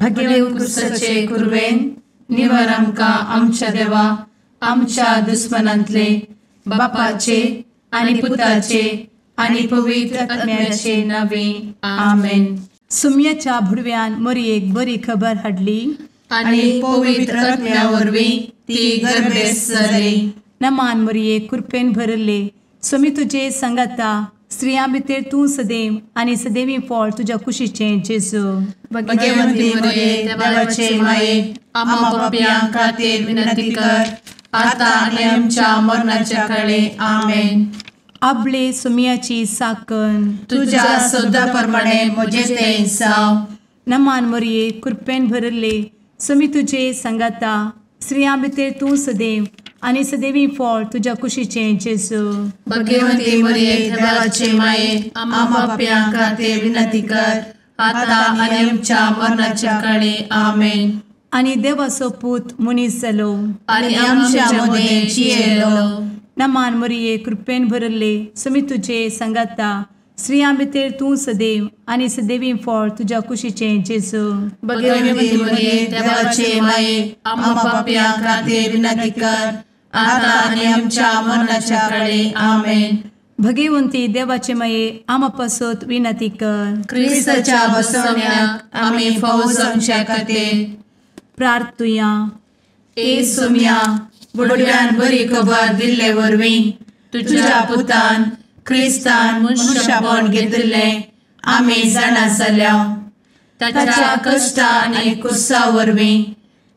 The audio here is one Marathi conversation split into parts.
भगेवन कुर्साचे कुर्वेन निवार आमकां आमच्या देवा आमच्या दुस्मनांतले बापाचे आनी पुताचे आनी पवित्र आत्म्याचे नावे आमेन. सुम्याच्या भुडव्यान मरयेक बरी खबर हाडली आनी पवित्र आत्म्या वरवीं ती गर्भेस जाली. नमान मरयेक कृपेन भरले सुमी तुजे संगता स्त्रियां भितर तूं सदैव आनी सदैवी फळ तुज्या कुशीचें जेजू. भगवंती मरिये देवाचे माये आम्हा पाप्यां खातीर विनंती कर आता आनी आमच्या मरणाच्या काळी आमेन. आपले सुमयाची साकन तुझ्या सोदा प्रमाणे म्हजे तें जाव. नमान मरये कृपेन भरले सुमी तुजे संगता स्त्रियां भितर तूं सदैव आनी सदैवी फळ तुज्या कुशीचें जेजू. भगवंती मरिये देवाचे माये आम्हा पाप्यां खातीर विनंती कर आता आनी आमच्या मरणाच्या काळी आमेन. आनी देवाचो पूत मनीस जालो आनी आमच्या मदीं जियेलो. नमान मरये कृपेन भरले सुमी तुजे संगता स्त्रियां भितर तूं सदैव आनी सदैवी फळ तुज्या कुशीचें जेजू. भगवंती मरिये देवाचे माये आम्हा पाप्यां खातीर विनंती कर आता आनी आमच्या मरणाच्या काळी आमेन. भगवंती देवाचे माये आमा पासत विनंती कर. क्रिस्ताच्या बसवण्याक आमी फावो जावच्या खातीर प्रार्थुया. ए सुम्या बुडव्यान बरी खबर दिल्ले वरवीं तुज्या पुतान क्रिस्तान मनशापण घेतिल्लें आमी जाणा जाल्या. ताच्या कश्टा आनी कुर्सा वरवीं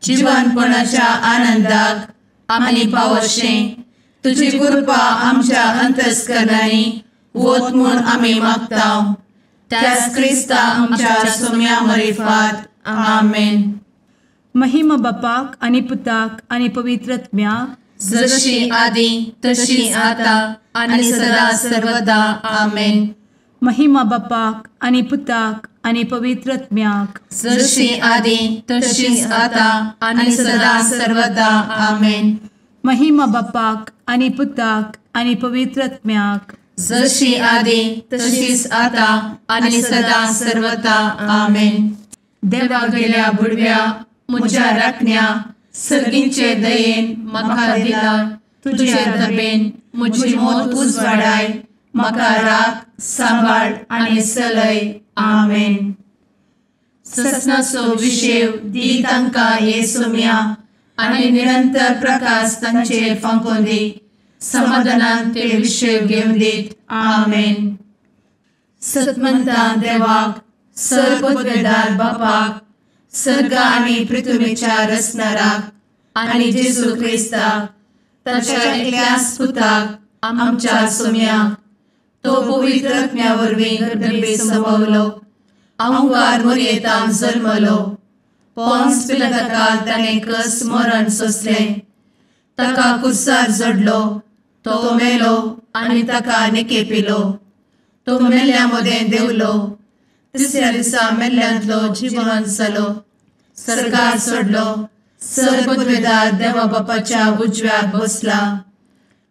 जिवनपणाच्या आनंदाक आमी पावशें तुजी कृपा आमच्या अंतस्करणांनी वत म्हूण आमी मागतांव. त्याच क्रिस्ता आमच्या सुम्या मरिफात आमेन. महिमा बापाक आनी पुताक आनी पवित्र आत्म्याक जशी आदी तशी आता आनी सदा सर्वदा आमेन. महिमा बापाक आनी पुताक आनी पवित्र आत्म्याक जशी आदी तशीच आता आनी सदा सर्वदा आमेन. महिमा बापाक आनी पुताक आनी पवित्र आत्म्याक जशी आदी तशीच आता आनी सदा सर्वदा आमेन. देवा गेल्या बुडव्या म्हज्या राखण्या सर्गींचे दयेन म्हाका दिला तुजे दबेन म्हजी मोत उजवाडाय म्हाका राख सांबाळ आनी चलय आमेन. ससनाचो विशेव दी तांकां हे सुम्या आनी निरंतर प्रकाश तांचेर फांकून दी. समाधानान ते विशेव घेवन दीत आमेन. सतमंता देवाक सर्वपदवेदार बापाक सर्ग आनी पृथ्वीच्या रचणाराक आनी जेजू क्रिस्ताक ताच्या एकल्याच पुताक आमच्या सुम्याक तो पवित्र आत्म्या वरवीं गर्भे संभवलो. अंगार मरयेंत जल्मलो. पोन्स पिलाताकाल ताणें कस मरण सोंसलें. ताका कुर्सार जडलो. तो मेलो आनी ताका निकेपिलो. तो मेल्ल्या मदें देंवलो. तिसऱ्या दिसा मेल्ल्यांतलो जिवंत जालो. सर्गार चडलो. सर्वपदवेदार देवा बापाच्या उजव्याक बसला.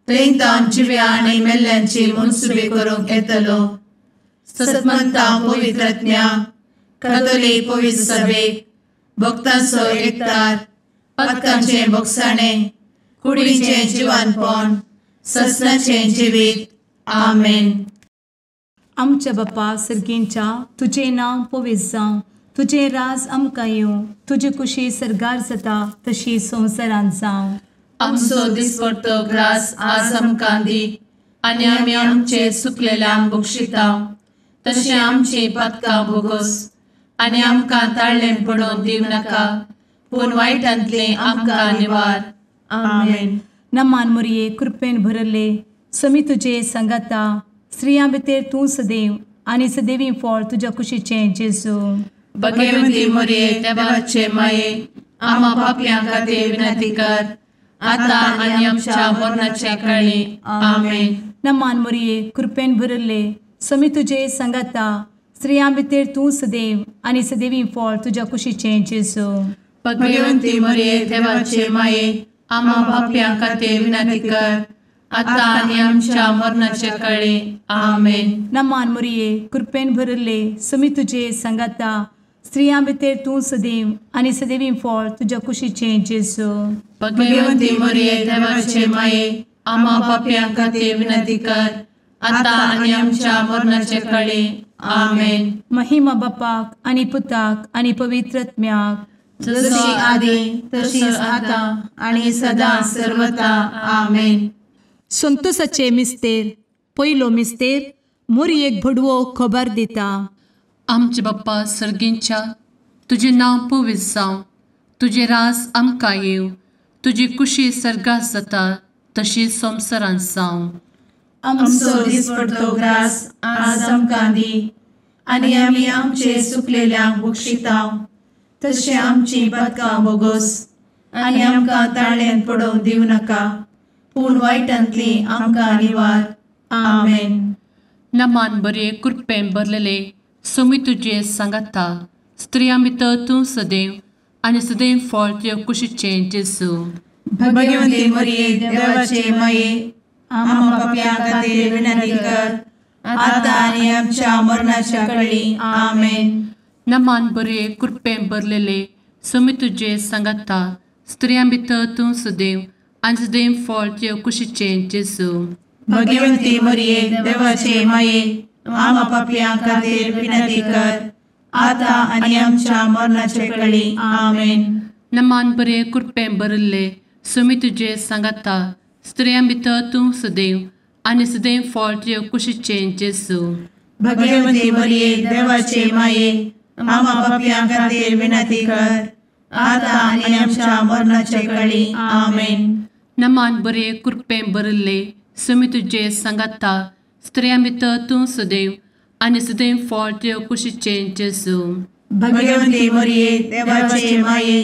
थंय जिव्या आनी मेल्ल्यांची मनसुबी करूंक येतलो. सतमंता पवित्र आत्म्या कातोलीक पवित्र सभेक भक्तांचो एकठार पातकांचें भोगसाणें कुडीचें जिवनपण ससनाचें जिवीत आमेन. आमच्या बापा सर्गींच्या तुजें नांव पवित्र जावं. तुजें राज आमकां येवं. तुजी कुशी सर्गार जाता तशी संवसारांत जावं. आमचो दिसपडटो ग्रास आज आमकां दी आनी आमी आमचे चुकलेल्यांक बक्षितांव. तशें आमची पातकां भोगोस आनी आमकां ताळ्ळें पडोवन दिव नाका पूण वायटांतलें आमकां निवार आमेन. नमान मरये कृपेन भरले समी तुजे संगता स्त्रियां भितर तूं सदैव आनी सदैवी फळ तुज्या कुशीचें जेजू. भगवंती मरिये देवाचे माये आम्हा पाप्यां खातीर विनंती कर आता आनी आमच्या मरणाच्या काळी आमेन. नमान मरये कृपेन भरले समी तुजे संगता स्त्रियां भितर तूं सदैव आनी सदैवी फळ तुज्या कुशीचें जेजू. भगवंती मरिये देवाचे माये आम्हा पाप्यां खातीर विनंती कर आता आनी आमच्या मरणाच्या काळी आमेन. नमान मरये कृपेन भरले समी तुजे संगता स्त्रियां भितर तूं सदैव आनी सदैवी फळ तुज्या कुशीचें जेजू. भगवंती मरिये देवाचे माये, आम्हा पाप्यां खातीर विनंती कर, आता आनी आमच्या मरणाचे काळी. आमेन. महिमा बापाक आनी पुताक आनी पवित्र आत्म्याक, जशी आदी तशीच आता आणि सदा सर्वदा. आमेन. संतोसाचे मिस्तेर. पयलो मिस्तेर. मोरयेक भडवो खबर दिता. आमचे बाप्पा सर्गींच्या, तुझे नाव पवित्र जावं, तुझे राज आमकां येव, तुजी कुशी सर्गात जाता तशी संवसारांत जावं. आमचो दिसपडटो ग्रास आज आमकां दी, आनी आमी आमचे सुकलेल्यांक बक्षिताव, तशें आमची पातकां बोगोस आनी आमकां ताळ्यान पडोवंक दिवं नाका, पूण वायटांतली आमकां निवार. आमेन. नमान बरे कृपेन भरलेले सोमी तुजे सांगाता, स्त्रियां भितर तूं सदैव आनी सदैव फळ तुज्या कुशीचें जेजू. भगवंती मरिये देवाचे माये, आम्हा पाप्यां खातीर विनंती कर, आता आनी आमच्या मरणाच्या काळी. आमेन. नमान बरे कृपेन भरलेले सोमी तुजे सांगाता, स्त्रियां भितर तूं सदैव आनी सदैव फळ तुज्या कुशीचें जेजू. भगवंती मरिये देवाचे माये, आम्हा पाप्यां खातीर विनंती कर, आता आनी आमच्या मरणाचे काळी. आमेन. नमान बरे कृपेन भरले सोमी तुजे सांगाता, स्त्रियां भितर तूं सदैव आनी सदैव फळ तुज्या कुशीचें जेजू. भगवंती मरिये देवाचे माये, आम्हा पाप्यां खातीर विनंती कर, आता आनी आमच्या मरणाचे काळी. आमेन. नमान बरे कृपेन भरले सोमी तुजे सांगाता, स्त्रियां भितर तूं सदैव आनी सदैव फळ तुज्या कुशीचें जेजू. भगवंती मरिये देवाचे माये,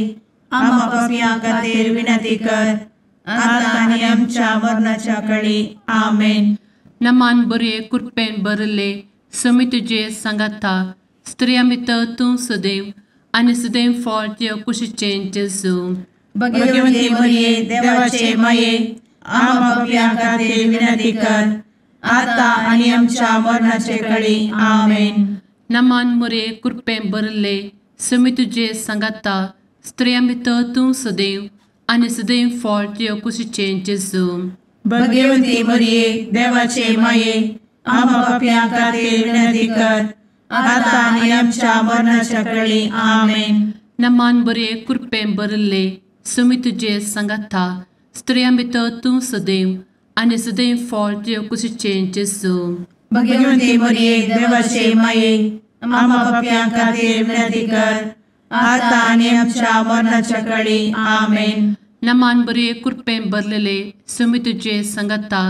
आम्हा पाप्यां खातीर विनंती कर, आता आनी आमच्या मरणाच्या काळी. आमेन. नमान बरे कृपेन भरले सोमी तुजे सांगाता, स्त्रियां भितर तूं सदैव आनी सदैव फळ तुज्या कुशीचें जेजू. भगवंती मरिये देवाचे माये, आम्हा पाप्यां खातीर विनंती कर, आता आनी आमच्या मरणाचे काळी. आमेन. नमान बरे कृपेन भरले सोमी तुजे सांगाता, स्त्रियां भितर तूं सदैव आनी सदैव फळ तुज्या कुशीचें जेजू. भगवंती मरिये देवाचे माये, आम्हा पाप्यां खातीर विनंती कर, आता आनी आमच्या मरणाच्या काळी. आमेन. नमान बरे कृपेन भरले सोमी तुजे सांगाता, स्त्रियां भितर तूं सदैव आनी सदैव फळ तुज्या कुशीचें जेजू. भगवंती मरिये देवाचे माये, आम्हा पाप्यां खातीर विनंती कर, आता आनी आमच्या मरणाच्या काळी. आमेन. नमान बरे कृपेन भरलेले सोमी तुजे सांगाता,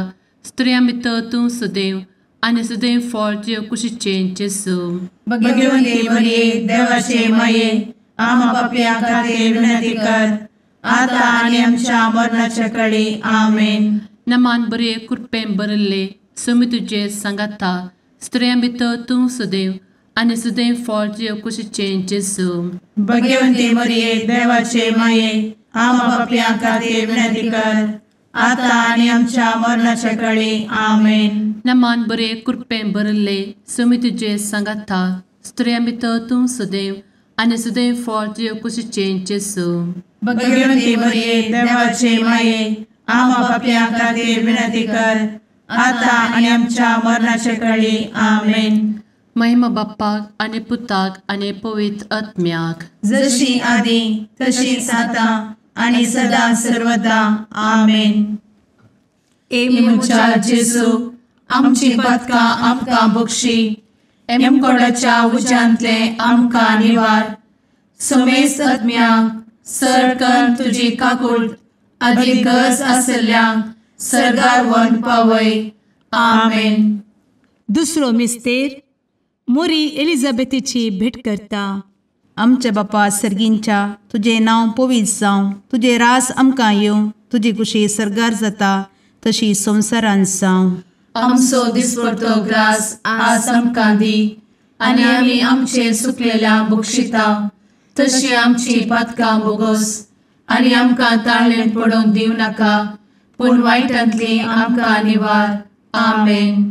स्त्रियां भितर तूं सदैव आनी सदैव फळ तुज्या कुशीचें जेजू. भगवंती मरिये देवाचे माये, आम्हा पाप्यां खातीर विनंती कर, आता आनी आमच्या मरणाच्या काळी. आमेन. नमान बरे कृपेन भरले सोमी तुजे सांगाता, स्त्रियां भितर तूं सदैव आनी सदैव फळ तुज्या कुशीचें जेजू. भगवंती मरिये देवाचे माये, आम्हा पाप्यां खातीर विनंती कर, आता आनी आमच्या मरणाच्या काळी. आमेन. नमान बरे कृपेन भरले सोमी तुजे सांगाता, स्त्रियां भितर तूं सदैव आनी सदैव फळ तुज्या कुशीचें जेजू. भगवंती मरिये देवाचे माये, आम्हा पाप्यां खातीर विनंती कर, आता आनी आमच्या मरणाच्या काळी. आमेन. महिमा बाप्पाक आनी पुताक आनी पवित्र आत्म्याक, जशी आदी तशीच आता आनी सदा सर्वदा. आमेन. ए मुचा जेजू, आमची पातकां आमकां बक्षी, एमकोडाच्या उज्यांतले आमकां निवार. समेस्त आत्म्यांक सरकन तुजी काकूट, आदी गरज आसल्ल्यांक सर्गार व्हरून पावय. आमेन. दुसरो मिस्तेर. मोरी एलिझाबेथीची भेट करता. आमचे बापा सर्गींच्या, तुझे नाव पवित्र जावं, तुझे रास आमकां येवं, तुजी कुशी सर्गार जाता तशी संवसारांत जावं. आमचो दिसपडटो ग्रास आज आमकां दी, आनी आमी आमचे सुकलेल्यांक बक्षिताव, तशी आमची पातकां बोगोस आनी आमकां ताळ्यान पडोवंक दिवं नाका, पूण वायटांतली आमकां निवार. आमेन.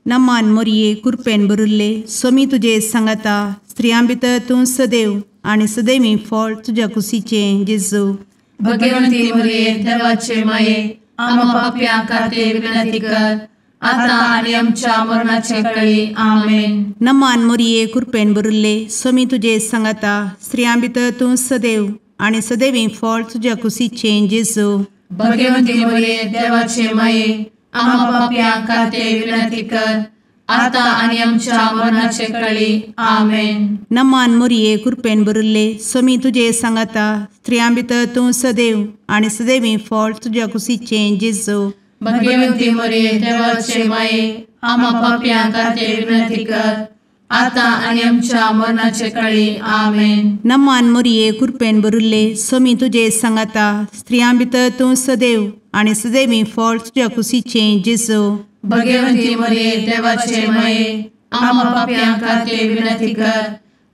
नमान मोरये कृपेन भरुल्ले सोमी तुजे सांगाता, स्त्रियां भितर तूं सदैव आणि सदैवी फळ तुझ्या कुशीचें जेजू. भगवंती मरिये देवाचे माये आम्हा पाप्यां खातीर विनंती कर आता आणि आमच्या मरणाचे काळी आमेन. नमान मोरये कृपेन भरिल्ले स्वामी तुजे सांगाता स्त्रियां भितर तूं सदैव आणि सदैवी फळ तुझ्या कुशीचें जेजू. भगवंती मरिये देवाचे माये आम्हा पाप्यां खातीर विनंती कर आता आणि आमच्या मरणाचे काळी आमेन. नमान मोरये कृपेन भरिल्ले स्वामी तुजे सांगाता स्त्रियां भितर तूं सदैव आणि सदैवी फळ तुझ्या कुशीचें जेजू. भगवंती मरिये देवाचे माये आम्हा पाप्यां खातीर विनंती कर आता आणि आमच्या मरणाचे काळी आमेन. नमान मोरये कृपेन भरिल्ले स्वामी तुजे सांगाता स्त्रियां भितर तूं सदैव आणि सदैवी फळ तुझ्या कुशीचें जेजू. भगवंती मरिये देवाचे माये आम्हा पाप्यां खातीर विनंती कर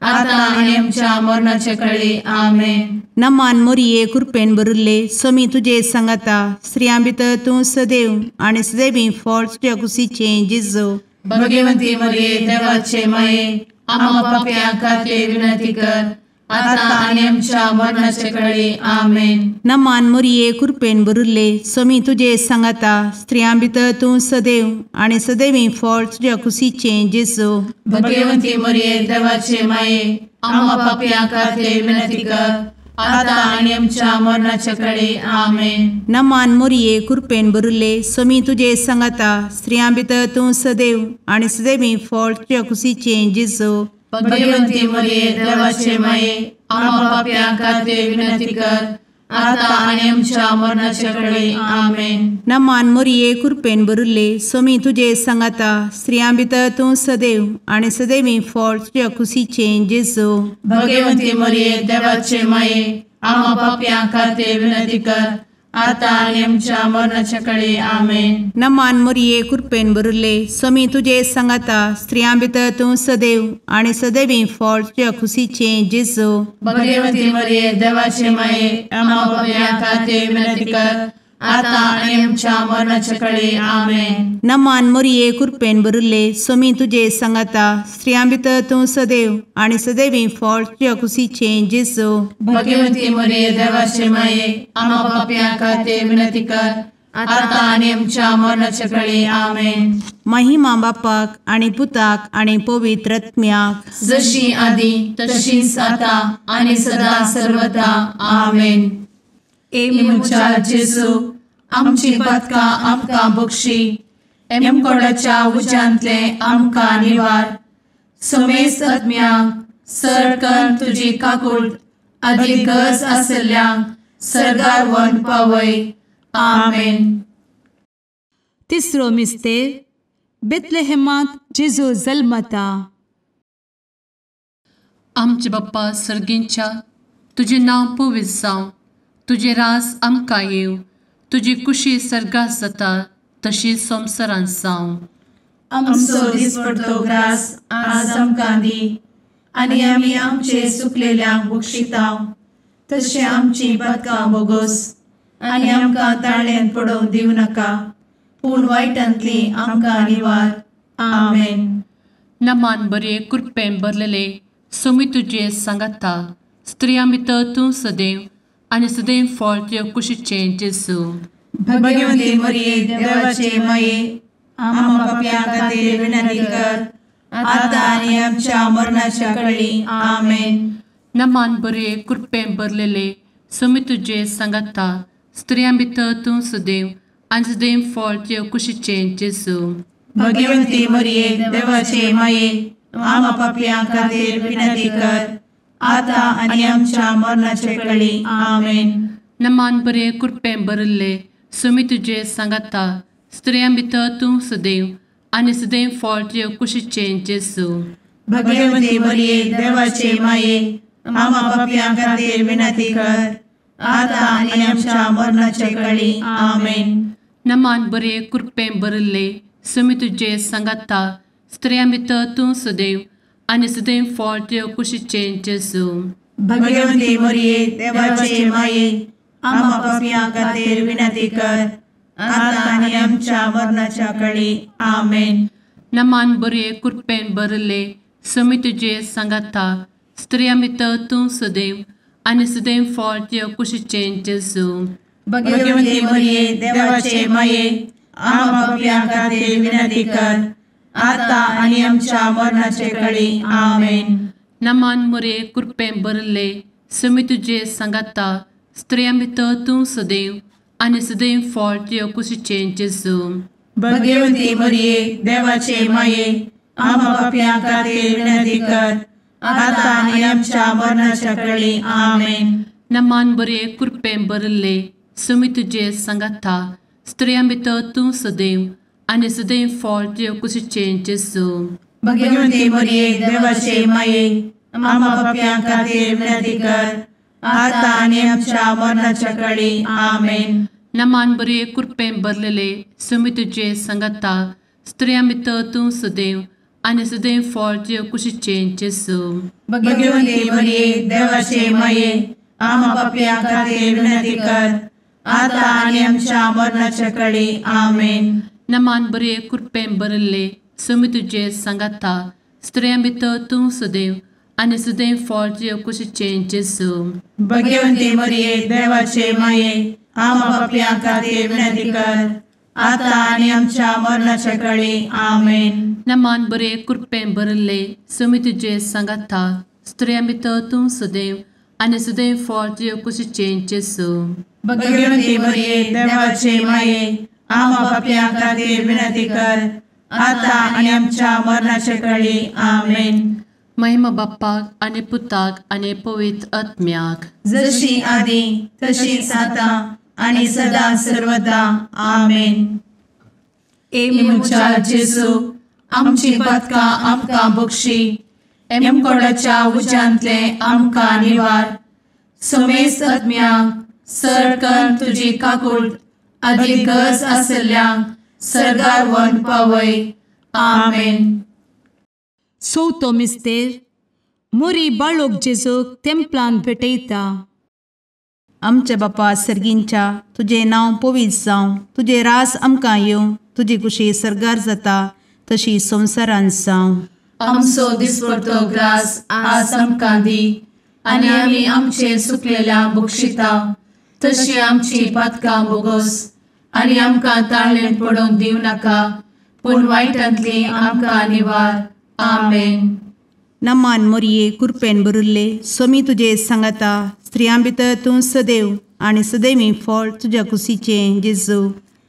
आता आणि आमच्या मरणाचे काळी आमेन. नमान मोरये कृपेन भरिल्ले स्वामी तुजे सांगाता स्त्रियां भितर तूं सदैव आणि सदैवी फळ तुझ्या कुशीचें जेजू. भगवंती मरिये देवाचे माये आम्हा पाप्यां खातीर विनंती कर आता आणि आमच्या मरणाचे काळी आमेन. नमान मोरये कृपेन भरिल्ले स्वामी तुजे सांगाता स्त्रियां भितर तूं सदैव आणि सदैवी फळ तुझ्या कुशीचें जेजू. भगवंती मरिये देवाचे माये आम्हा पाप्यां खातीर विनंती कर आता आणि आमच्या मरणाचे काळी आमेन. नमान मोरये कृपेन भरिल्ले स्वामी तुजे सांगाता स्त्रियां भितर तूं सदैव आणि सदैवी फळ तुझ्या कुशीचें जेजू. भगवंती मरिये देवाचे माये आम्हा पाप्यां खातीर विनंती कर आता आणि आमच्या मरणाचे काळी आमेन. नमान मोरये कृपेन भरिल्ले स्वामी तुजे सांगाता स्त्रियां भितर तूं सदैव आणि सदैवी फळ तुझ्या कुशीचें जेजू. भगवंती मरिये देवाचे माये आम्हा पाप्यां खातीर विनंती कर आता आणि आमच्या मरणाचे काळी आमेन. नमान मोरये कृपेन भरिल्ले स्वामी तुजे सांगाता स्त्रियां भितर तूं सदैव आणि सदैवी फळ तुझ्या कुशीचें जेजू. भगवंती मरिये देवाचे माये आम्हा पाप्यां खातीर विनंती कर आता आणि आमच्या मरणाचे काळी आमेन. नमान मोरये कृपेन भरिल्ले स्वामी तुजे सांगाता स्त्रियां भितर तूं सदैव आणि सदैवी फळ तुझ्या कुशीचें जेजू. भगवंती मरिये देवाचे माये आम्हा पाप्यां खातीर विनंती कर आता आणि आमच्या मरणाचे काळी आमेन. महिमा बापाक आणि पुताक आणि पवित्र आत्म्याक जशी आधी तशीच आता आणि सदा सर्वदा आमेन. एमच्या जेजू आमची पदकां आमकां बक्षी एमकोडाच्या उज्यांतले आमकां निवार. समेस्त आत्म्यांक सरकन तुजी काकूट अधिक गरज आसल्ल्यांक सरगार व्हरून पावय. आमेन. तिसरो मिस्तेर बेतलेहेमांत जेजू जल्मता. आमचे बाप्पा सर्गींच्या तुजें नांव पवित्र जावं तुजें रास आमकां येव तुजी कुशी सर्गास जाता तशीच संवसारांत जावं. आमचो दिसपडटो ग्रास आज आमकां दी आनी आमी आमचे चुकलेल्यांक बक्षितांव तशें आमची पदकां बोगोस आनी आमकां ताळ्यान पडोवंक दिवं नाका पूण वायटांतली आमकां निवार. आमेन. नमान बरे कृपेन भरलेले सोमी तुजे सांगाता स्त्रियां भितर तूं सदैव आनी सदैव फळ तुज्या कुशीचें जेजू. भगवंती मरिये देवाचे माये आम्हा पाप्यां खातीर विनंती कर आता आनी आमच्या मरणाच्या काळी आमेन. नमान बरे कृपेन भरलेले सोमी तुजे सांगाता स्त्रियां भितर तूं सदैव आनी सदैव फळ तुज्या कुशीचें जेजू. भगवंती मरिये देवाचे माये आम्हा पाप्यां खातीर विनंती कर आता आनी आमच्या मरणाचे काळी आमेन. नमान बरे कृपेन भरले सोमी तुजे सांगाता स्त्रियां भितर तूं सदैव आनी सदैव फळ तुज्या कुशीचें जेजू. भगवंती मरिये देवाचे माये आम्हा पाप्यां खातीर विनंती कर आता आनी आमच्या मरणाचे काळी आमेन. नमान बरे कृपेन भरले सोमी तुजे सांगाता स्त्रियां भितर तूं सदैव आनी सदैव फळ तुज्या कुशीचें जेजू. भगवंती मरिये देवाचे माये आम्हा पाप्यां खातीर विनंती कर आता आनी आमच्या मरणाच्या काळी आमेन. नमान बरे कृपेन भरले सुमी तुझे सांगाता स्त्रियां भितर तूं सदैव आनी सदैव फळ तुझ्या कुशीचें जेजू. भगवंती मरिये देवाचे माये आम्हा पापियां खातीर विनंती कर आता आनी आमच्या मरणाचे काळी आमेन. नमान मोरे कृपें भरले सुमी तुझे सांगाता स्त्रियां भितर तूं सदैव आनी सदैव फळ तुझ्या कुशीचें जेजू. भगवंती मरिये देवाचे माये आम्हा पापियां खातीर विनंती कर आता आनी आमच्या मरणाच्या काळी आमेन. नमान बरे कृपें भरले सुमी तुझे सांगाता स्त्रियां भितर तूं सदैव आनी सदैव फळ तुझ्या कुशीचें जेजू. भगवंती मरिये देवाचे माये आम्हा पापियां खातीर विनंती कर आता आनी आमच्या मरणाच्या काळी आमेन. नमान बरे कृपें भरलेले सुमी तुझे सांगाता स्त्रियां भितर तूं सदैव आनी सदैव फळ तुझ्या कुशीचें जेजू. भगवंती मरिये देवाचे माये आम्हा पापियां खातीर विनंती कर आता आनी आमच्या मरणाच्या काळी आमेन. नमान बरे कृपें भरले सुमी तुझे सांगाता स्त्रियां भितर तूं सदैव आनी सदैव फळ तुझ्या कुशीचें जेजू. भगवंती मरिये देवाचे माये आम्हा पापियां खातीर विनंती कर आता आनी आमच्या मरणाच्या काळी आमेन. नमान बरे कृपें भरले सुमी तुझे सांगाता स्त्रियां भितर तूं सदैव आनी सदैव फळ तुझ्या कुशीचें जेजू. भगवंती मरिये देवाचे माये आम्हा पापियां खातीर विनंती कर आता आनी आमच्या मरणाच्या काळी आमेन. महिमा बाप्पाक आनी पुताक आनी पवित्र आत्म्याक जशी आदी तशीच आता आनी सदा सर्वदा आमेन. मुचा जेजू आमची पदकां आमकां बक्षी एमकोडाच्या उज्यांतले आमकां निवार. सुमेस्त आत्म्यांक सरकन तुजी काकूट अधिक गरज आसल्यांक सरगार व्हरून पावय. आमेन. चवथो मिस्तेर मोरी बाळोक जेजूक तेंपलांत भेटयता. आमचे बापा सर्गींच्या तुझे नांव पवित्र जावं, तुझे रास आमकां येवं, तुजी कुशी सरगार जाता तशी संवसारांत जावं. आमचो दिसपडटो ग्रास आज आमकां दी आनी आमी आमचे सुकलेल्यांक बक्षिता तशी आमची पातकां बोगोस आनी आमकां ताळ्ळेंत पडोवंक दिवं नाका पूण वायटांतली आमकां निवार. आमेन. नमान मोरये कृपेन भरिल्ले सोमी तुजे सांगाता स्त्रियां भितर तूं सदैव आनी सदैवी फळ तुज्या कुशीचें जेजू.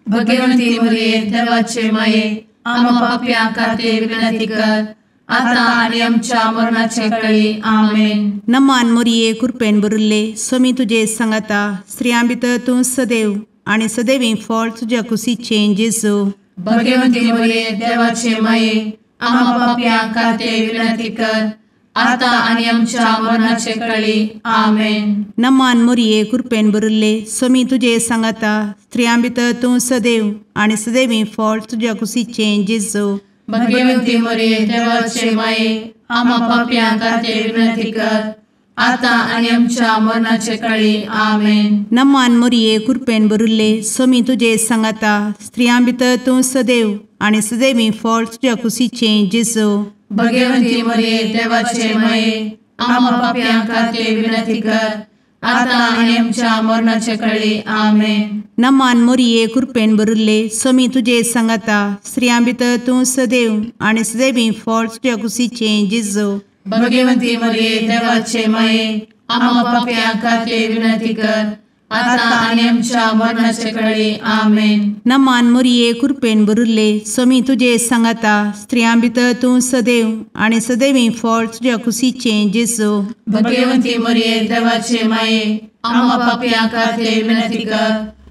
भगवंती मरिये देवाचे माये आम्हा पाप्यां खातीर विनंती कर आता आनी आमच्या मरणाचे काळी. आमेन. नमान मोरये कृपेन भरिल्ले सोमी तुजे सांगाता स्त्रियां भितर तूं सदैव आनी सदैवी फळ तुज्या कुशीचें जेजू. भगवंती मरिये देवाचे माये आम्हा पाप्यां खातीर विनंती कर आता आनी आमच्या मरणाचे काळी. आमेन. नमान मोरये कृपेन भरिल्ले सोमी तुजे सांगाता स्त्रियां भितर तूं सदैव आनी सदैवी फळ तुज्या कुशीचें जेजू. भगवंती मरिये देवाचे माये आम्हा पाप्यां खातीर विनंती कर आता आनी आमच्या मरणाचे काळी. आमेन. नमान मोरये कृपेन भरिल्ले सोमी तुजे सांगाता स्त्रियां भितर तूं सदैव आनी सदैवी फळ तुज्या कुशीचें जेजू. भगवंती मरिये देवाचे माये आम्हा पाप्यां खातीर विनंती कर आता आनी आमच्या मरणाचे काळी. आमेन. नमान मोरये कृपेन भरिल्ले सोमी तुजे सांगाता स्त्रियां भितर तूं सदैव आनी सदैवी फळ तुज्या कुशीचें जेजू. भगवंती मरिये देवाचे माये आम्हा पाप्यां खातीर विनंती कर आता आनी आमच्या मरणाचे काळी. आमेन. नमान मोरये कृपेन भरिल्ले सोमी तुजे सांगाता स्त्रियां भितर तूं सदैव आनी सदैवी फळ तुज्या कुशीचें जेजू. भगवंती मरिये देवाचे माये आम्हा पाप्यां खातीर विनंती कर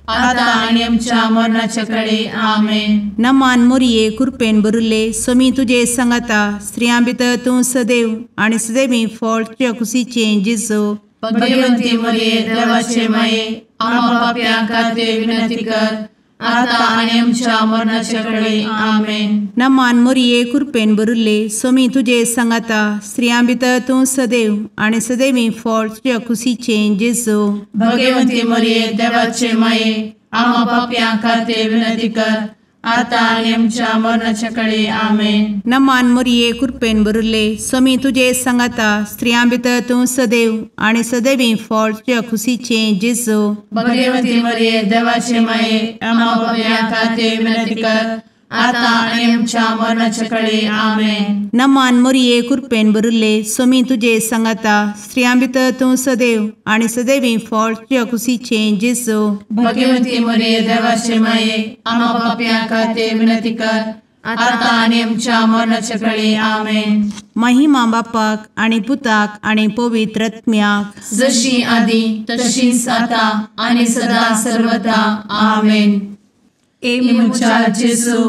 आता आनी आमच्या मरणाचे काळी. आमेन. नमान मोरये कृपेन भरिल्ले सोमी तुजे सांगाता स्त्रियां भितर तूं सदैव आनी सदैवी फळ तुज्या कुशीचें जेजू. भगवंती मरिये देवाचे माये आम्हा पाप्यां खातीर विनंती कर आता आनी आमच्या मरणाचे काळी. आमेन. नमान मोरये कृपेन भरिल्ले सोमी तुजे सांगाता स्त्रियां भितर तूं सदैव आनी सदैवी फळ तुज्या कुशीचें जेजू. भगवंती मरिये देवाचे माये आम्हा पाप्यां खातीर विनंती कर आता आणि आमच्या मरणाच्या काळी आमेन. नमान मोरये कृपेन बरुले स्वामी तुझे सांगाता स्त्रियां भितर तूं सदैव आणि सदैवी फळ तुझ्या खुशीचे जेजू. भगवती मरिये देवाचे माये आम्हा पापियां खातीर विनंती कर, आता आणि आमच्या मरणाच्या काळी आमेन. नमान मोरये कृपेन बरुले स्वामी तुझे सांगाता स्त्रियां भितर तूं सदैव आणि सदैवी फळ तुझ्या खुशीचे जेजू. भगवती मरिये देवाचे माये आम्हा पापियां खातीर विनंती कर, आता आणि आमच्या मरणाच्या काळी आमेन. महिमा बापाक आणि पुताक आणि पवित्र आत्म्याक जशी आधी तशीच आता आणि सदा सर्वदा आमेन. एमुच्या जेजू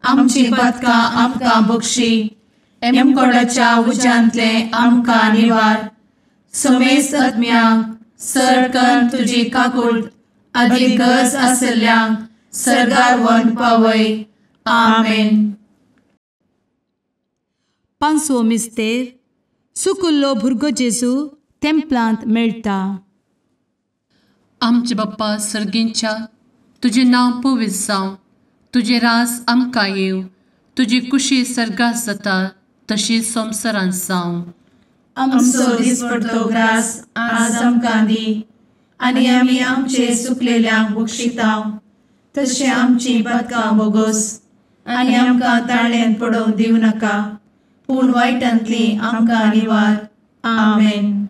आमची पदकां आमकां बक्षी, एमकोडाच्या उज्यांतले आमकां निवार. समेस्त आत्म्यांक सरकन तुजी काकूट अधिक गरज आसल्ल्यांक सर्गार व्हरून पावय. आमेन. पांचवो मिस्तेर सुकुल्लो भुरगो जेजू तेंपलांत मेळटा. आमचे बाप्पा सर्गींच्या तुझे नांव पवित्र जावं, तुझे रास आमकां येव, तुजी कुशी सर्गास जाता तशी संवसारांत जावं. आमचो दिसपडटो ग्रास आज आमकां दी, आनी आमी आमचे सुकलेल्यांक बक्षितांव. तशें आमची पदकां बोगोस आनी आमकां ताळ्यान पडोवंक दिवं नाका, पूण वायटांतली आमकां निवार. आमेन.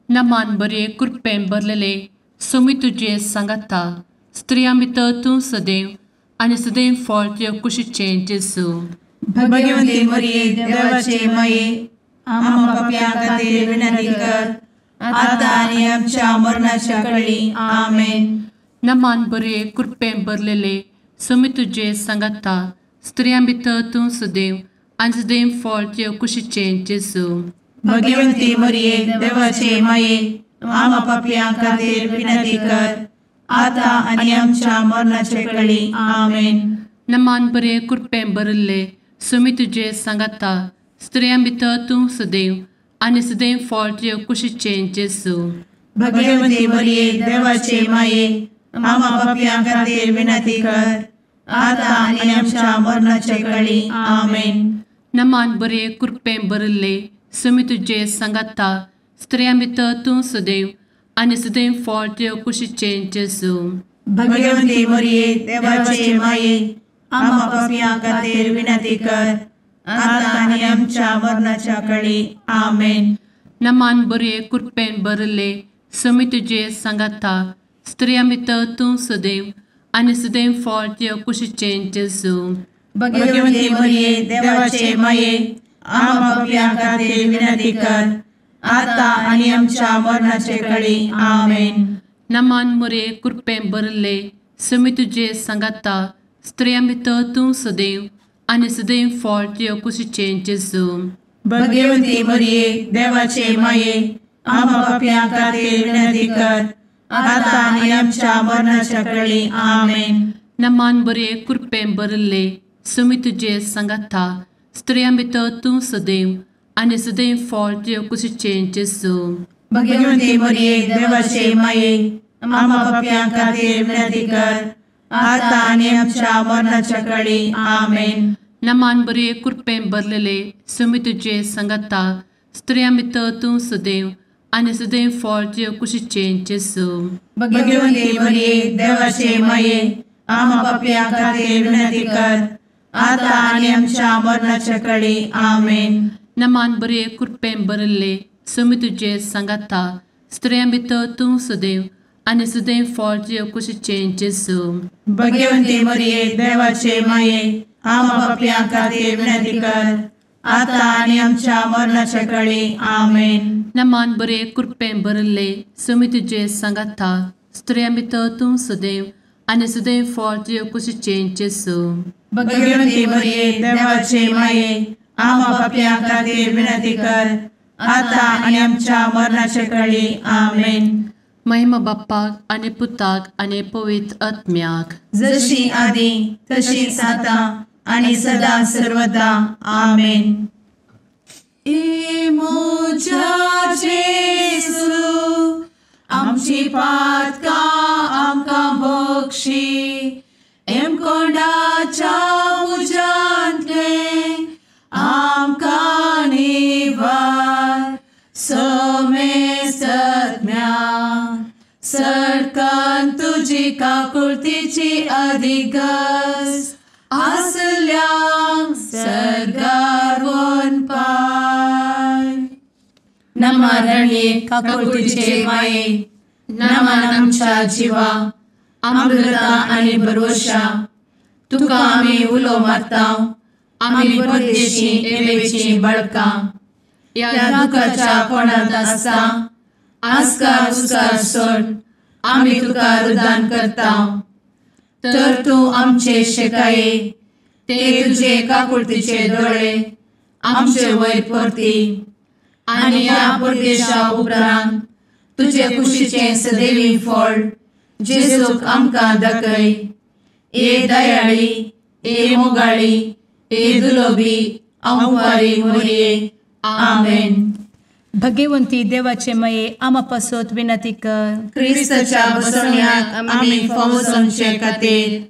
नमान बरे कृपेन भरलेले स्वामी तुझे सांगाता स्त्रियां भितर तूं सदैव आणि सदैव फळ तुझ्या कुशीचे जेजू. भगवती मरिये देवाचे माये आम्हा पापियां खातीर विनंती कर, आता आनी आमच्या मरणाच्या काळी आमेन. नमान बरे कृपेन भरलेले स्वामी तुझे सांगाता स्त्रियां भितर तूं सदैव आणि सदैव फळ तुझ्या कुशीचे जेजू. भगवती मरिये देवाचे माये आम्हा पापियां खातीर विनंती कर, आता आनी आमच्या मरणाच्या काळी आमेन. नमान बरे कृपेन भरले स्वामी तुझे सांगाता स्त्रियां भितर तूं सदैव आणि सदैव फळ तुझ्या कुशीचे जेजू. भगवती मरिये देवाचे माये आम्हा पापियां खातीर विनंती कर, आता आनी आमच्या मरणाच्या काळी आमेन. नमान बरे कृपेन भरले स्वामी तुझे सांगाता स्त्रियां भितर तूं सदैव आणि सदैव फळ तुझ्या कुशीचे जेजू. भगवती मरिये देवाचे माये आम्हा पापियां खातीर विनंती कर, आता आनी आमच्या मरणाच्या काळी आमेन. नमान बरे कृपेन भरले स्वामी तुझे सांगाता स्त्रियां भितर तूं सदैव आणि सदैव फळ तुझ्या कुशीचे जेजू. भगवती मरिये देवाचे माये आम्हा पापियां खातीर विनंती कर, आता आनी आमच्या मरणाच्या काळी आमेन. नमान बरे कृपेन भरले स्वामी तुझे सांगाता स्त्रियां भितर तूं सदैव आणि सदैव फळ तुझ्या कुशीचे जेजू. भगवती मरिये देवाचे माये आम्हा पापियां खातीर विनंती कर, आता आनी आमच्या मरणाच्या काळी आमेन. नमान बरे कृपेन भरले स्वामी तुझे सांगाता स्त्रियां भितर तूं सदैव आणि सदैव फळ तुझ्या कुशीचे जेजू. भगवती मरिये देवाचे माये आम्हा पापियां खातीर विनंती कर, आता आनी आमच्या मरणाच्या काळी आमेन. नमान बरे कृपेन भरलेले स्वामी तुझे सांगाता स्त्रियां भितर तूं सदैव आणि सदैव फळ तुझ्या कुशीचे जेजू. भगवती मरिये देवाचे माये आम्हा पापियां खातीर विनंती कर, आता आनी आमच्या मरणाच्या काळी आमेन. नमान बरे कृपेन भरले स्वामी तुझे सांगाता स्त्रियां भितर तूं सदैव आणि सदैव फळ तुझ्या कुशीचे जेजू. भगवती मरिये देवाचे माये आम्हा पापियां खातीर विनंती कर, आता आनी आमच्या मरणाच्या काळी आमेन. नमान बरे कृपेन भरले स्वामी तुझे सांगाता स्त्रियां भितर तूं सदैव आणि सदैव फळ तुझ्या कुशीचे जेजू. भगवती मरिये देवाचे माये आम्हा पापियां खातीर विनंती कर, आता आनी आमच्या मरणाच्या काळी आमेन. महिमा बाप्पाक आणि पुताक आणि पवित्र आत्म्याक जशी आधी तशीच आता आणि सदा सर्वदा आमेन. मोजा जेसू आमची पातकां आमकां बक्षी, एम कोंडाच्या तुजी काकुळतीची अधिगस आसल्यांक सरगार वन पाय. नमारणे काकुळतीचे माये नमान आमच्या जिवा अमृता आनी भरवशा तुका आमी उलो मारता. आमी परदेशी येवेची बळकां या दुखाच्या कोणात आसता. आस्कार उस्कार सोड आमी तुका रुदान करता. तर तूं आमचे शेकाये ते तुजे काकुळतीचे दोळे आमचे वयर परती. आनी या परदेशा उपरांत तुजे कुशीचे सदैवी फळ जेजूक आमकां दाखय. ए दयाळी ए मोगाळी ए दुलोबी अंवारी मोरये. आमेन. भगवंती देवाचे मये आमा पासत विनंती कर. क्रिस्ताच्या बसवण्याक आमी फावो समचे खातीर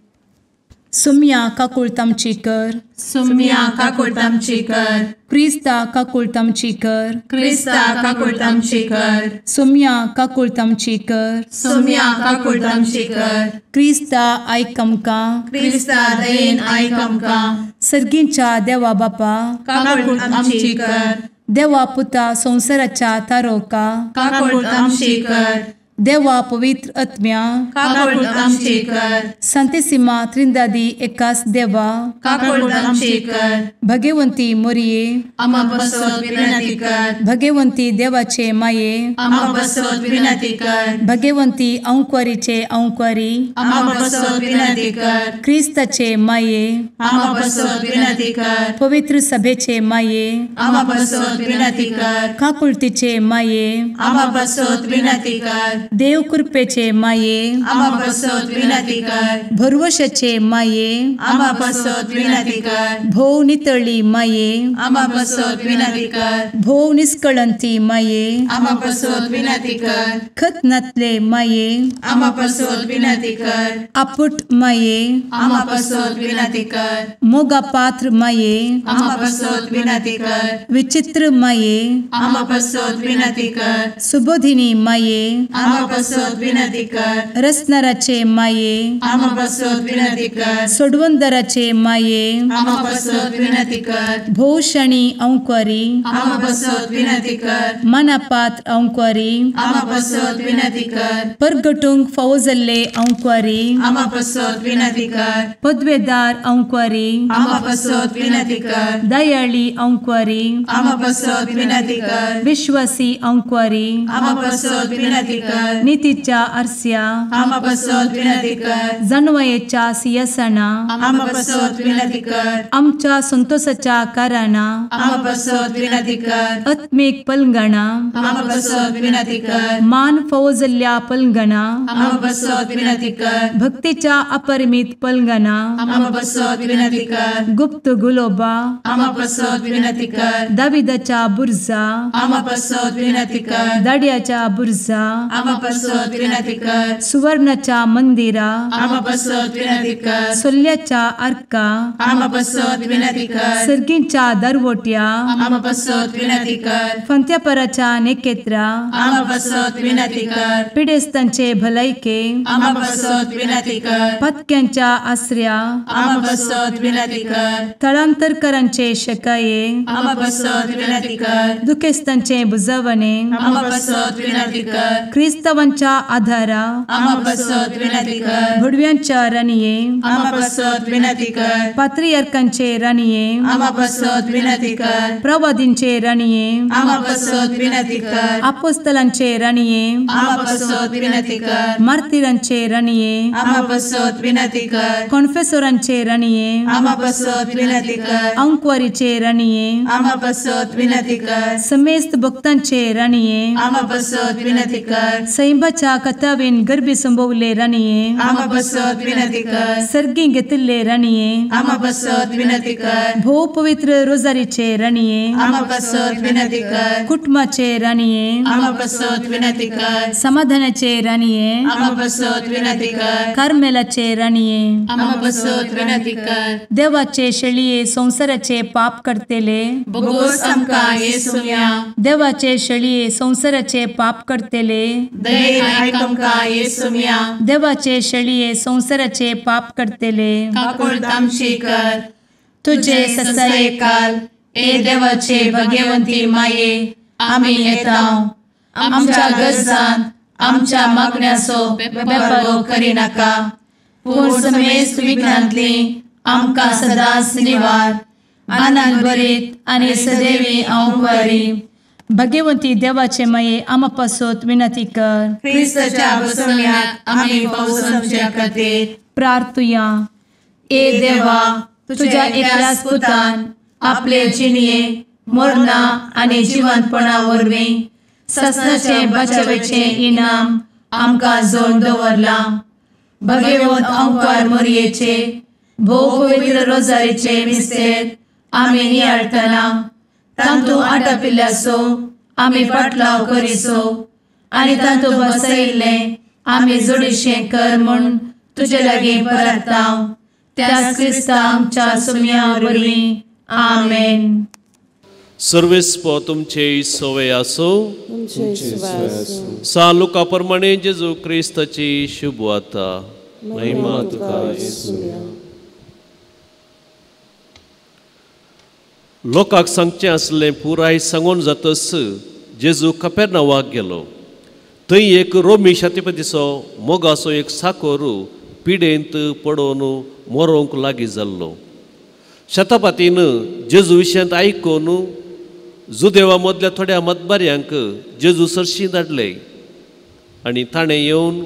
सुम्या काकुळतामची कर. सुम्या काकुळतामची कर. क्रिस्ता काकुळतामची कर. क्रिस्ता काकुळतामची कर. सुम्या काकुळतामची कर. सुम्या काकुळतामची कर. क्रिस्ता आयक आमकां. क्रिस्ता दयेन आयक आमकां. सर्गींच्या देवा बापा काकुळतामची कर. देवा पुता संसाराच्या तारोका काकुळतामची कर. देवा पवित्र आत्म्या काकुळतामची कर. सांतेसिमा त्रिंदादी एकाच देवा काकुळतामची कर. भगवंती मोरये आमा बसवत विनंती कर. भगवंती देवाचे माये आमा बसवत विनंती कर. भगवंती अंक्वारीचे अंक्वारी आमा बसवत विनंती कर. ख्रिस्ताचे माये आमा बसवत विनंती कर. पवित्र सभेचे माये आमा बसवत विनंती कर. काकुळतीचे माये आमा बसवत विनंती कर. देव कृपेचे माये आमा बसवत विनंती कर. भरवशाचे माये आमा बसवत विनंती कर. भोव नितळी माये आमा बसवत विनंती कर. भोव निष्कळंती माये आमा बसवत विनंती कर. खतनातले माये आमा बसवत विनंती कर. आपुट माये आमा बसवत विनंती कर. मोगा पात्र माये आमा बसवत विनंती कर. विचित्र माये आमा बसवत विनंती कर. सुबोधिनी माये आमा बसवत विनंती कर. रसनाराचे माये आमा बसवत विनंती कर. सोडवंदराचे माये आमा बसवत विनंती कर. भोवशणी अंक्वारी आमा बसवत विनंती कर. मनापात्र अंक्वारी आमा बसवत विनंती कर. परगटूंक फावो जाल्ले अंक्वारी आमा बसवत विनंती कर. पदवेदार अंक्वारी आमा बसवत विनंती कर. दयाळी अंक्वारी आमा बसवत विनंती कर. विश्वासी अंक्वारी आमा बसवत विनंती कर. नीतीच्या आरस्या आमा बसवत विनंती कर. जाणवायेच्या सिंहासना आमा बसवत विनंती कर. आमच्या संतोषाच्या कारणा आमा बसवत विनंती कर. आत्मिक पलंगणा आमा बसवत विनंती कर. मान फावो जाल्ल्या पलंगणा आमा बसवत विनंती कर. भक्तीच्या अपरिमित पलंगणा आमा बसवत विनंती कर. गुप्त गुलोबा आमा बसवत विनंती कर. दाविदाच्या बुर्जा आमा बसवत विनंती कर. दाड्याच्या बुर्जा आमा बसवत विनंती कर. सुवर्णाच्या मंदिरा आमा बसवत विनंती कर. सोल्ल्याच्या अर्का आमा बसवत विनंती कर. सर्गींच्या दरवोट्या आमा बसवत विनंती कर. फंत्यापराच्या नेकेत्रा आमा बसवत विनंती कर. पिडेस्तांचे भलायके आमा बसवत विनंती कर. पत्क्यांच्या आसऱ्या आमा बसवत विनंती कर. तळांतरकरांचे शेकाये आमा बसवत विनंती कर. दुखेस्तांचे बुजावणे आमा बसवत विनंती कर. ख्रिस्तावांच्या आधारा आमा बसवत विनंती कर. भडव्यांच्या राणये आमा बसवत विनंती कर. पात्रियार्कांचे राणये आमा बसवत विनंती कर. प्रवादींचे राणये आमा बसवत विनंती कर. आपोस्तलांचे राणये आमा बसवत विनंती कर. मार्तिरांचे राणये आमा बसवत विनंती कर. कॉन्फेसोरांचे राणये आमा बसवत विनंती कर. अंक्वारीचे राणये आमा बसवत विनंती कर. समेस्त भक्तांचे राणये आमा बसवत विनंती कर. सैंबाच्या कथावेन गर्भी संभवले राणये आमा बसवत विनंती कर. सर्गी घेतले राणये आमा बसवत विनंती कर. भोव पवित्र रोजारीचे राणये आमा बसवत विनंती कर. कुटुंबाचे राणये आमा बसवत विनंती कर. समाधानाचे राणये आमा बसवत विनंती कर. कार्मेलाचे राणये आमा बसवत विनंती कर. देवाचे शेळये संसाराचे पाप करतेले बोगोस आमकां येसूया. देवाचे शेळये संसाराचे पाप करतेले दये आयक आमकां येसू मिया देवाचे शेळये संवसाराचे पाप करतेले काकूळ तामशी कर तुझे ससाये काल ए देवाचे भगवंती माये आमी येता आमच्या गरजांत आमच्या मागण्याचो बेपारो करी नाका पूण समेस्त विघ्नांतली आमकां सदांच निवार आनंद बरीत आनी सदैवी आंवकारी भगवंती देवाचे माये आमा पासत विनंती कर क्रिस्ताच्या बसवण्यात आमी पावस आमच्या खातीर प्रार्थुया ए देवा तुझ्या एकल्याच पुतान आपले जिणये मरणा आनी जिवंतपणा वरवीं ससनाचे बचावेचे इनाम आमकां जोड दवरला भगवंत आंवकार मोरयेचे भोव पवित्र रोजारीचे मिस्तेर आमी नियाळटना तांतू आटापिल्ल्याचो आमी पाटलाव करिसो आनी तांतू बसयिल्ले आमी जोडिशें कर म्हूण तुजे लागीं परतांव त्याच क्रिस्ता आमच्या सुम्या वरवीं आमेन. सर्वेस्पो तुमचे सवय आसो सालुका प्रमाणे जेजू क्रिस्ताची शुभ वार्ता महिमा तुका येसुया. लोकांक सांगचें आसलें पुराय सांगून जातस जेजू कपेर्नावाक गेलो. थंय एक रोमी शतपतीचो मोगाचो एक साकोर पिडेंत पडोवन मरोंक लागीं जाल्लो. शतपतीन जेजू विशयांत आयकून जुदेवा मदल्या थोड्या मतबाऱ्यांक जेजू सरशी धाडले आनी ताणें येवन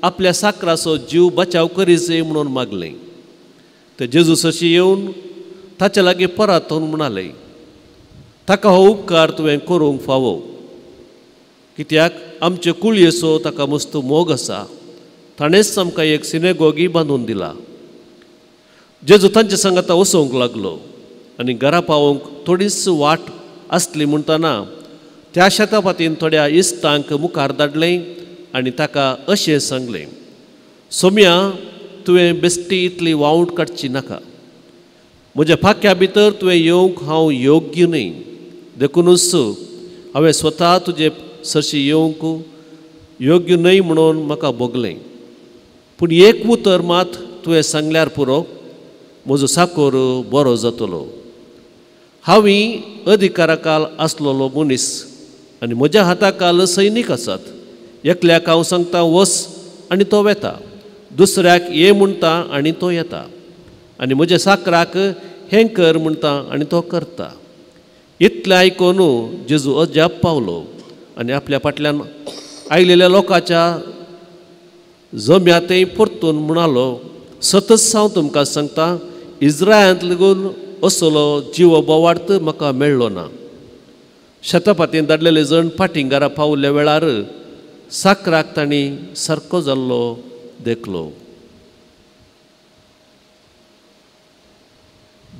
आपल्या साकराचो जीव बचाव करीचे म्हणून मागलें. ते जेजू सरशी येवन ताचे लागीं परत म्हणाले, ताका हो उपकार तुवें करूंक फावो, कित्याक आमचे कुळयेचो ताका मस्त मोग आसा. ताणेंच आमकां एक सिनेगोगी बांदून दिला. जेजू तांचे सांगाता वचोंक लागलो आनी घरा पावोंक थोडीच वाट आसली म्हणटना त्या शतपतीन थोड्या इश्टांक मुखार धाडलें आनी ताका अशें सांगलें, सोम्या तुवें बेश्टी इतली वावूट काडची नाका. म्हज्या फाक्या भितर तुवें येवंक हांव योग्य न्ही. देखूनच हांवें स्वता तुजे सरशी येवंक योग्य न्हय म्हणून म्हाका भोगलें. पूण एक उतर मात तुवें सांगल्यार पुरो, म्हजो साकोर बरो जातलो. हांव अधिकाराकाल आसलोलो मनीस आनी म्हज्या हाताकाल सैनीक आसात. एकल्याक हांव सांगता वस आनी तो वेता, दुसऱ्याक ये म्हणटा आनी तो येता, आनी म्हज्या साकराक हें कर म्हणटा आनी तो करता. इतलें आयकून जेजू अजाप पावलो आनी आपल्या फाटल्यान आयिल्ल्या लोकांच्या जम्यातय परतून म्हणालो, सतत हांव तुमकां सांगता, इस्रायलांत लागून असलो जीव बोवार्थ म्हाका मेळ्ळो ना. शतपतीन धाडलेले जण फाटींगारा पावल्या वेळार साकराक तांणी सारको जाल्लो देखलो.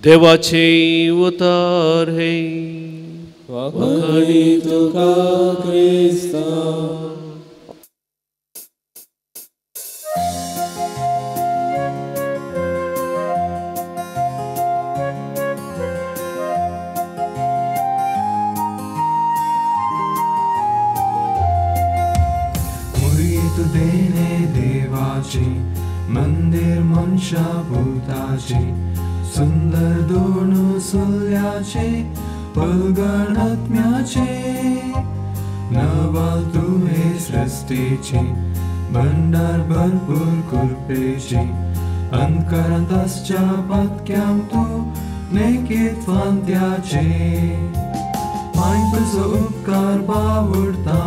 देवाचे उतार हे वखणी तुका क्रिस्ता. मंदिर मनशा भूताचे सुंदर दोन सुल्याचे पलगण आत्म्याचे नवल तुहे सृष्टीचे भंडार भरपूर कृपेचे अंतकारांत आसच्या पत्क्याम तू नेकीत फांत्याचे माय तुजो उपकार बावडता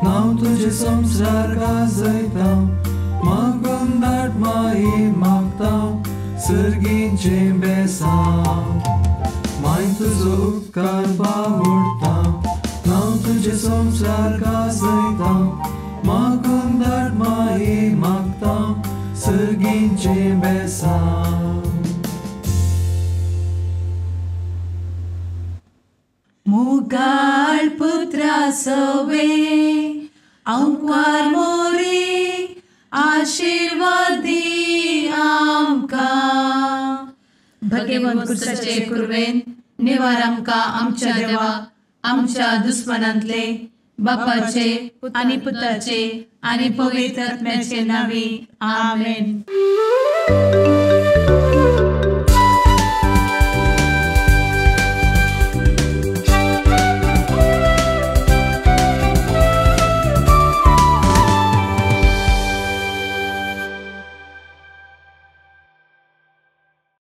नाव तुजे संसार गाजयता मागून धाड माई मागता सर्गींचे बेसांव माय तुजो उपकार बावडता नाव तुजे संसार गाजयता मागून धाड माई मागता सर्गींचे बेसांव. मुगाळ पुत्रा सवे आंकार मोरी आशीर्वाद दी आमकां. भगवंत कुर्साचे कुरवेन निवार आमकां आमच्या देवा आमच्या दुस्मनांतले बापाचे आणि पुत्राचे आणि पवित्र आत्म्याचे नावे आमेन.